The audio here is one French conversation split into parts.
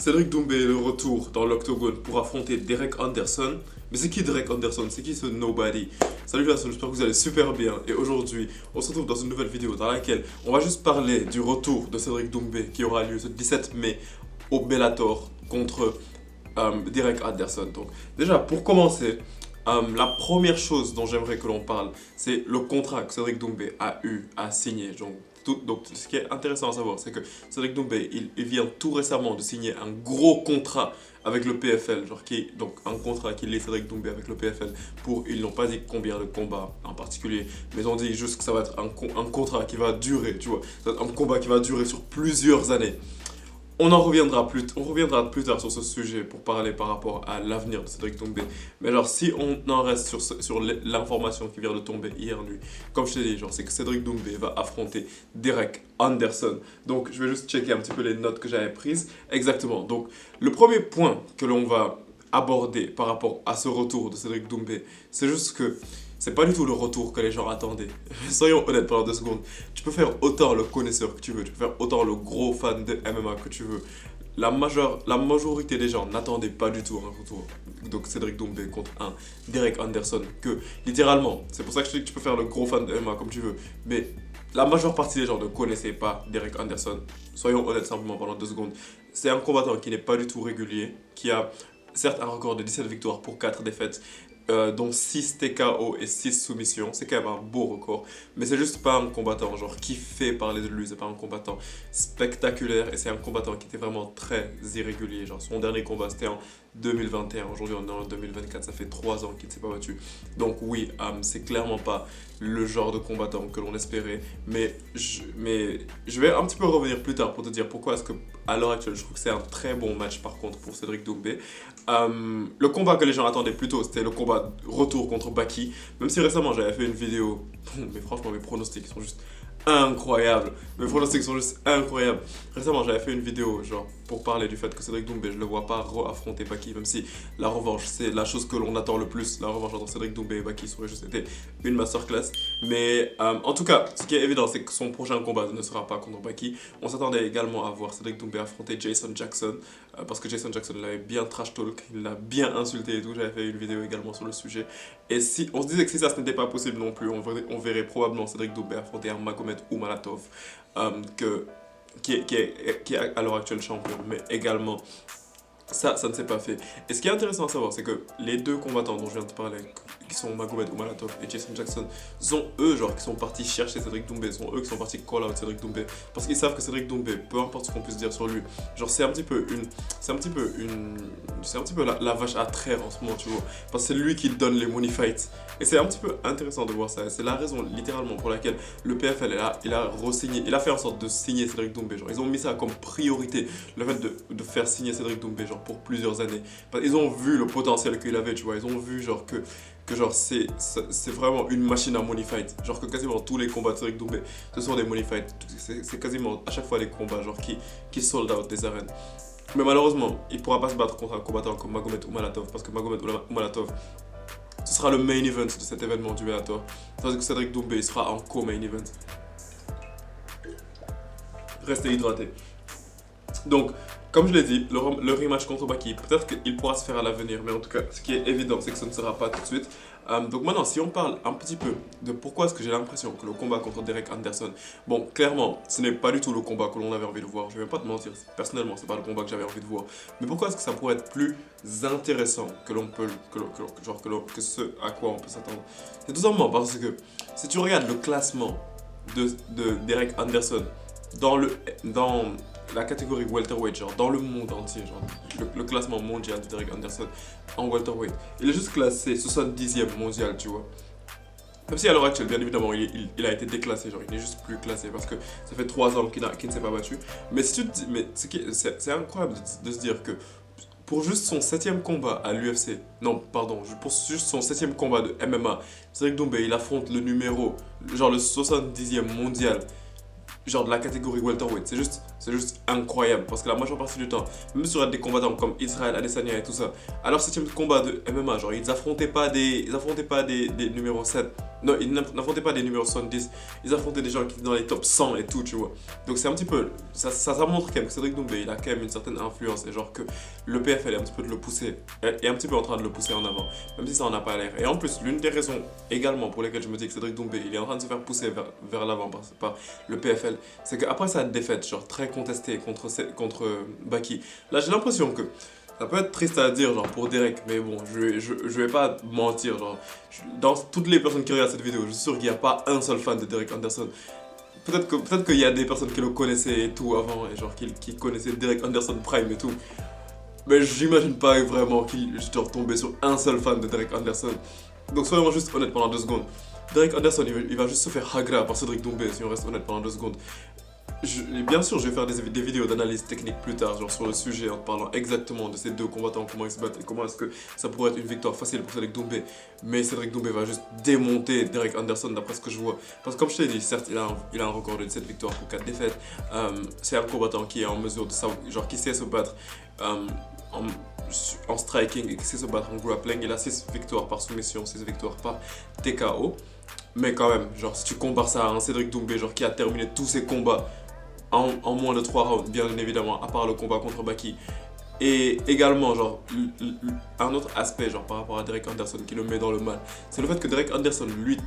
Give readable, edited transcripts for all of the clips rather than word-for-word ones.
Cédric Doumbé est le retour dans l'octogone pour affronter Derek Anderson. Mais c'est qui Derek Anderson? C'est qui ce nobody? Salut la j'espère que vous allez super bien. Et aujourd'hui, on se retrouve dans une nouvelle vidéo dans laquelle on va juste parler du retour de Cédric Doumbé qui aura lieu ce 17 mai au Bellator contre Derek Anderson. Donc déjà, pour commencer, la première chose dont j'aimerais que l'on parle, c'est le contrat que Cédric Doumbé a eu à signer. Donc, ce qui est intéressant à savoir, c'est que Cédric Doumbé, il vient tout récemment de signer un gros contrat avec le PFL, donc un contrat qui lie Cédric Doumbé avec le PFL pour, ils n'ont pas dit combien de combats en particulier, mais ils ont dit juste que ça va être un contrat qui va durer, tu vois, ça va être un combat qui va durer sur plusieurs années. On reviendra plus tard sur ce sujet pour parler par rapport à l'avenir de Cédric Doumbé. Mais alors, si on en reste sur l'information qui vient de tomber hier nuit, comme je t'ai dit, c'est que Cédric Doumbé va affronter Derek Anderson. Donc, je vais juste checker un petit peu les notes que j'avais prises. Exactement. Donc, le premier point que l'on va aborder par rapport à ce retour de Cédric Doumbé, c'est juste que c'est pas du tout le retour que les gens attendaient. Soyons honnêtes pendant 2 secondes. Tu peux faire autant le connaisseur que tu veux, tu peux faire autant le gros fan de MMA que tu veux. La majorité des gens n'attendaient pas du tout un retour. Donc Cédric Doumbé contre un Derek Anderson. Que littéralement, c'est pour ça que je te dis que tu peux faire le gros fan de MMA comme tu veux. Mais la majeure partie des gens ne connaissaient pas Derek Anderson. Soyons honnêtes simplement pendant 2 secondes. C'est un combattant qui n'est pas du tout régulier, qui a certes un record de 17 victoires pour 4 défaites, dont 6 TKO et 6 soumissions. C'est quand même un beau record. Mais c'est juste pas un combattant qui fait parler de lui. C'est pas un combattant spectaculaire. Et c'est un combattant qui était vraiment très irrégulier. Son dernier combat c'était en 2021. Aujourd'hui on est en 2024. Ça fait 3 ans qu'il ne s'est pas battu. Donc oui, c'est clairement pas le genre de combattant que l'on espérait. Mais je vais un petit peu revenir plus tard pour te dire pourquoi est-ce que à l'heure actuelle je trouve que c'est un très bon match par contre pour Cédric Doumbé. Le combat que les gens attendaient plutôt c'était le combat retour contre Baki. Même si récemment j'avais fait une vidéo, mais franchement mes pronostics sont juste incroyables. Mes pronostics sont juste incroyables. Récemment j'avais fait une vidéo pour parler du fait que Cédric Doumbé je le vois pas affronter Baki, même si la revanche c'est la chose que l'on attend le plus. La revanche entre Cédric Doumbé et Baki aurait juste été une masterclass. Mais en tout cas ce qui est évident c'est que son prochain combat ne sera pas contre Baki. On s'attendait également à voir Cédric Doumbé affronter Jason Jackson, parce que Jason Jackson l'avait bien trash talk, il l'a bien insulté et tout. J'avais fait une vidéo également sur le sujet. Et si on se disait que si ça ce n'était pas possible non plus, on verrait probablement Cédric Doumbé affronter un Magomed Umalatov, qui est à l'heure actuelle champion, mais également ça ne s'est pas fait. Et ce qui est intéressant à savoir, c'est que les deux combattants dont je viens de te parler, qui sont Magomed Umalatov et Jason Jackson, sont eux qui sont partis chercher Cédric Doumbé, sont eux qui sont partis call out Cédric Doumbé, parce qu'ils savent que Cédric Doumbé, peu importe ce qu'on puisse dire sur lui, c'est un petit peu la vache à traire en ce moment, tu vois, parce que c'est lui qui donne les money fights. Et c'est un petit peu intéressant de voir ça. C'est la raison littéralement pour laquelle le PFL il a re-signé, il a fait en sorte de signer Cédric Doumbé. Ils ont mis ça comme priorité, le fait de faire signer Cédric Doumbé pour plusieurs années. Parce qu'ils ont vu le potentiel qu'il avait, tu vois. Ils ont vu que c'est vraiment une machine à money fight. Que quasiment tous les combats de Cédric Doumbé, ce sont des money fights. C'est quasiment à chaque fois des combats qui sold out des arènes. Mais malheureusement, il ne pourra pas se battre contre un combattant comme Magomed Umalatov, parce que Magomed Umalatov, ce sera le main event de cet événement du Bellator. Tandis que Cédric Doumbé il sera en co-main event. Restez hydraté. Donc, comme je l'ai dit, le rematch contre Baki, peut-être qu'il pourra se faire à l'avenir, mais en tout cas, ce qui est évident, c'est que ce ne sera pas tout de suite. Donc maintenant, si on parle un petit peu de pourquoi est-ce que j'ai l'impression que le combat contre Derek Anderson, bon, clairement, ce n'est pas du tout le combat que l'on avait envie de voir. Je ne vais pas te mentir, personnellement, c'est pas le combat que j'avais envie de voir. Mais pourquoi est-ce que ça pourrait être plus intéressant que ce à quoi on peut s'attendre? C'est tout simplement parce que si tu regardes le classement de Derek Anderson dans la catégorie welterweight, dans le monde entier, le classement mondial de Derek Anderson en welterweight, il est juste classé 70e mondial, tu vois. Même si à l'heure actuelle, bien évidemment, il a été déclassé, il n'est juste plus classé parce que ça fait 3 ans qu'il ne s'est pas battu. Mais si tu te dis, mais c'est incroyable de se dire que pour juste son 7e combat à l'UFC, non, pardon, pour juste son 7e combat de MMA, Cédric Doumbé, il affronte le numéro, le 70e mondial, de la catégorie welterweight. C'est juste c'est juste incroyable. Parce que la majeure partie du temps, même sur des combattants comme Israël Adesanya et tout ça, à leur 7e combat de MMA, genre ils affrontaient pas des numéros 7. Non, ils n'affrontaient pas des numéros 70. Ils affrontaient des gens qui étaient dans les top 100 et tout, tu vois. Donc c'est un petit peu, ça montre quand même que Cédric Doumbé, il a quand même une certaine influence. Et genre que le PFL est un petit peu de le pousser, est un petit peu en train de le pousser en avant, même si ça en a pas l'air. Et en plus, l'une des raisons également pour lesquelles je me dis que Cédric Doumbé, il est en train de se faire pousser vers l'avant par le PFL, c'est qu'après sa défaite, genre très contestée contre Baki, là j'ai l'impression que ça peut être triste à dire, genre pour Derek, mais bon, je vais pas mentir, genre, dans toutes les personnes qui regardent cette vidéo, je suis sûr qu'il n'y a pas un seul fan de Derek Anderson. Peut-être qu'il y a des personnes qui le connaissaient et tout avant, et genre qui connaissaient Derek Anderson Prime et tout. Mais j'imagine pas vraiment qu'il soit tombé sur un seul fan de Derek Anderson. Donc soyons juste honnêtes pendant 2 secondes. Derek Anderson, il va juste se faire hagra par Cédric Doumbé si on reste honnête pendant 2 secondes. Bien sûr, je vais faire des vidéos d'analyse technique plus tard, genre sur le sujet, en parlant exactement de ces deux combattants, comment ils se battent et comment est-ce que ça pourrait être une victoire facile pour Cédric Doumbé. Mais Cédric Doumbé va juste démonter Derek Anderson d'après ce que je vois. Parce que comme je t'ai dit, certes, il a un record de 7 victoires pour 4 défaites. C'est un combattant qui est en mesure de savoir, genre qui sait se battre en striking et qui sait se battre en grappling. Il a 6 victoires par soumission, 6 victoires par TKO. Mais quand même, genre si tu compares ça à un Cédric Doumbé, genre qui a terminé tous ses combats en moins de 3 rounds, bien évidemment, à part le combat contre Baki. Et également, genre, un autre aspect, genre, par rapport à Derek Anderson qui le met dans le mal, c'est le fait que Derek Anderson, lui,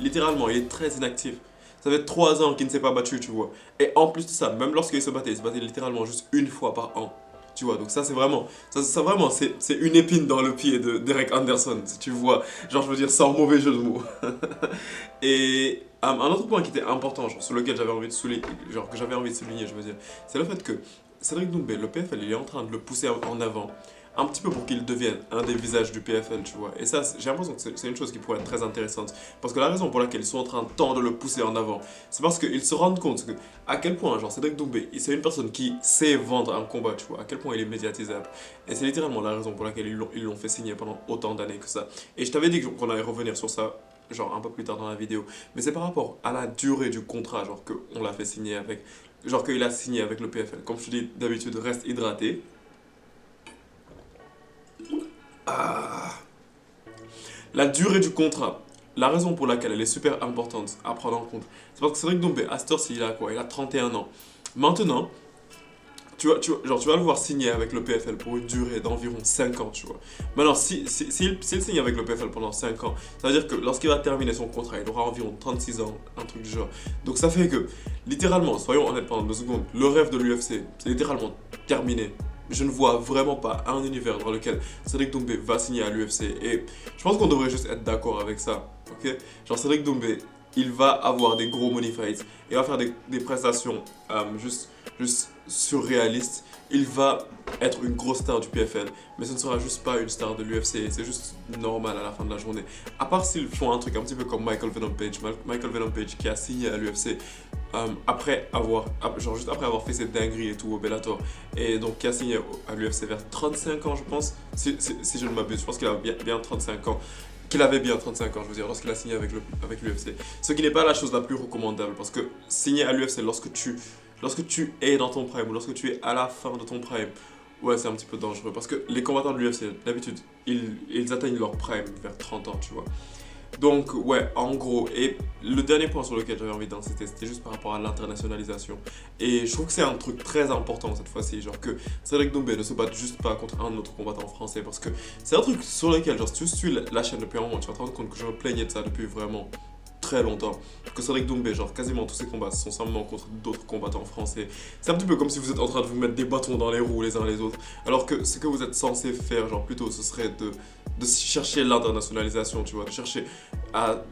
littéralement, il est très inactif. Ça fait 3 ans qu'il ne s'est pas battu, tu vois. Et en plus de ça, même lorsqu'il se battait, il se battait littéralement juste une fois par an. Tu vois, donc ça c'est vraiment, c'est une épine dans le pied de Derek Anderson, si tu vois, genre je veux dire sans mauvais jeu de mots. Et un autre point qui était important, genre, sur lequel j'avais envie de souligner, genre que j'avais envie de souligner, je veux dire, c'est le fait que Cédric Doumbé, le PFL, il est en train de le pousser en avant, un petit peu pour qu'il devienne un des visages du PFL, tu vois. Et ça, j'ai l'impression que c'est une chose qui pourrait être très intéressante. Parce que la raison pour laquelle ils sont en train tant de le pousser en avant, c'est parce qu'ils se rendent compte que, à quel point, genre, Cédric Doumbé, c'est une personne qui sait vendre un combat, tu vois, à quel point il est médiatisable. Et c'est littéralement la raison pour laquelle ils l'ont fait signer pendant autant d'années que ça. Et je t'avais dit qu'on allait revenir sur ça, genre, un peu plus tard dans la vidéo. Mais c'est par rapport à la durée du contrat, genre, qu'on l'a fait signer avec, genre, qu'il a signé avec le PFL. Comme je te dis, d'habitude, reste hydraté. La durée du contrat, la raison pour laquelle elle est super importante à prendre en compte, c'est parce que Cédric Doumbé, à cette heure-ci, il a quoi? Il a 31 ans. Maintenant, tu vas le voir signer avec le PFL pour une durée d'environ 5 ans, tu vois. Maintenant, s'il signe avec le PFL pendant 5 ans, ça veut dire que lorsqu'il va terminer son contrat, il aura environ 36 ans, un truc du genre. Donc ça fait que, littéralement, soyons honnêtes pendant 2 secondes, le rêve de l'UFC, c'est littéralement terminé. Je ne vois vraiment pas un univers dans lequel Cédric Doumbé va signer à l'UFC. Et je pense qu'on devrait juste être d'accord avec ça, ok? Genre Cédric Doumbé, il va avoir des gros money fights, il va faire des prestations juste surréalistes. Il va être une grosse star du PFL, mais ce ne sera juste pas une star de l'UFC, c'est juste normal à la fin de la journée. À part s'ils font un truc un petit peu comme Michael Venom Page qui a signé à l'UFC juste après avoir fait ses dingueries et tout au Bellator, et donc qui a signé à l'UFC vers 35 ans je pense, si je ne m'abuse, je pense qu'il a bien 35 ans. Qu'il avait bien 35 ans, je veux dire, lorsqu'il a signé avec l'UFC. Ce qui n'est pas la chose la plus recommandable, parce que signer à l'UFC lorsque tu es dans ton prime, ou lorsque tu es à la fin de ton prime, ouais, c'est un petit peu dangereux. Parce que les combattants de l'UFC, d'habitude, ils atteignent leur prime vers 30 ans, tu vois. Donc, ouais, en gros, et le dernier point sur lequel j'avais envie d'insister, c'était juste par rapport à l'internationalisation. Et je trouve que c'est un truc très important cette fois-ci, genre que Cédric Doumbé ne se batte juste pas contre un autre combattant français, parce que c'est un truc sur lequel, genre, si tu suis la chaîne depuis un moment, tu vas te rendre compte que je me plaignais de ça depuis vraiment très longtemps. Que Cédric Doumbé, genre quasiment tous ses combats sont simplement contre d'autres combattants français. C'est un petit peu comme si vous êtes en train de vous mettre des bâtons dans les roues les uns les autres, alors que ce que vous êtes censé faire, genre plutôt, ce serait de chercher l'internationalisation, tu vois, de chercher à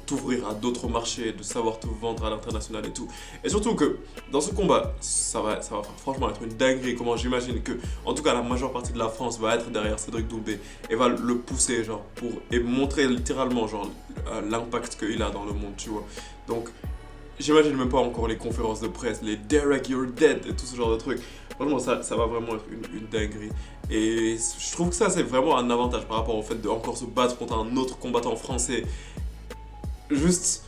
t'ouvrir à d'autres marchés, de savoir te vendre à l'international et tout. Et surtout que dans ce combat, ça va franchement être une dinguerie. Comment j'imagine que, en tout cas, la majeure partie de la France va être derrière Cédric Doumbé et va le pousser, genre, et montrer littéralement, genre, l'impact qu'il a dans le monde, tu vois. Donc, j'imagine même pas encore les conférences de presse, les Derek, you're dead et tout ce genre de trucs. Franchement, ça va vraiment être une dinguerie. Et je trouve que ça, c'est vraiment un avantage par rapport au fait de encore se battre contre un autre combattant français. Juste,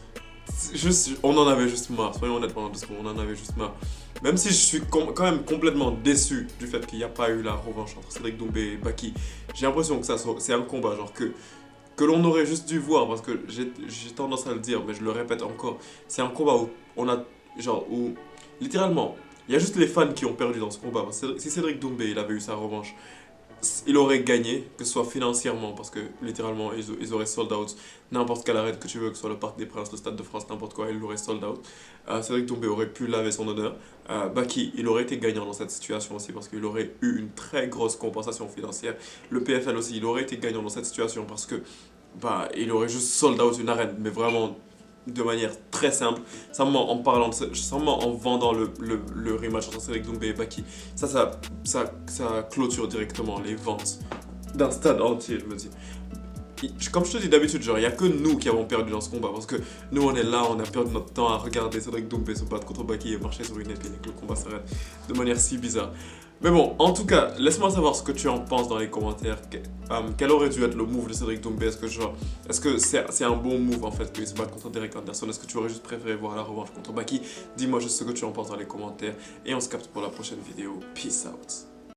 on en avait juste marre, soyons honnêtes pendant 2 secondes, on en avait juste marre. Même si je suis quand même complètement déçu du fait qu'il n'y a pas eu la revanche entre Cédric Doumbé et Baki, j'ai l'impression que c'est un combat genre que l'on aurait juste dû voir, parce que j'ai tendance à le dire, mais je le répète encore, c'est un combat où on a, genre, où, littéralement, il y a juste les fans qui ont perdu dans ce combat. Parce que si Cédric Doumbé, il avait eu sa revanche, il aurait gagné, que ce soit financièrement, parce que littéralement, ils auraient sold out n'importe quelle arène que tu veux, que ce soit le Parc des Princes, le Stade de France, n'importe quoi, ils l'auraient sold out. Cédric Doumbé aurait pu laver son honneur. Baki, il aurait été gagnant dans cette situation aussi, parce qu'il aurait eu une très grosse compensation financière. Le PFL aussi, il aurait été gagnant dans cette situation, parce que bah, il aurait juste sold out une arène, mais vraiment de manière très simple, simplement en parlant simplement en vendant le rematch entre Cédric Doumbé et Baki. Ça clôture directement les ventes d'un stade entier, je me dis. Comme je te dis d'habitude, genre, il n'y a que nous qui avons perdu dans ce combat. Parce que nous, on est là, on a perdu notre temps à regarder Cédric Doumbé se battre contre Baki et marcher sur une épine et que le combat s'arrête de manière si bizarre. Mais bon, en tout cas, laisse-moi savoir ce que tu en penses dans les commentaires. Quel aurait dû être le move de Cédric Doumbé? Est-ce que c'est un bon move en fait qu'il se batte contre Derek Anderson? Est-ce que tu aurais juste préféré voir la revanche contre Baki? Dis-moi juste ce que tu en penses dans les commentaires. Et on se capte pour la prochaine vidéo. Peace out.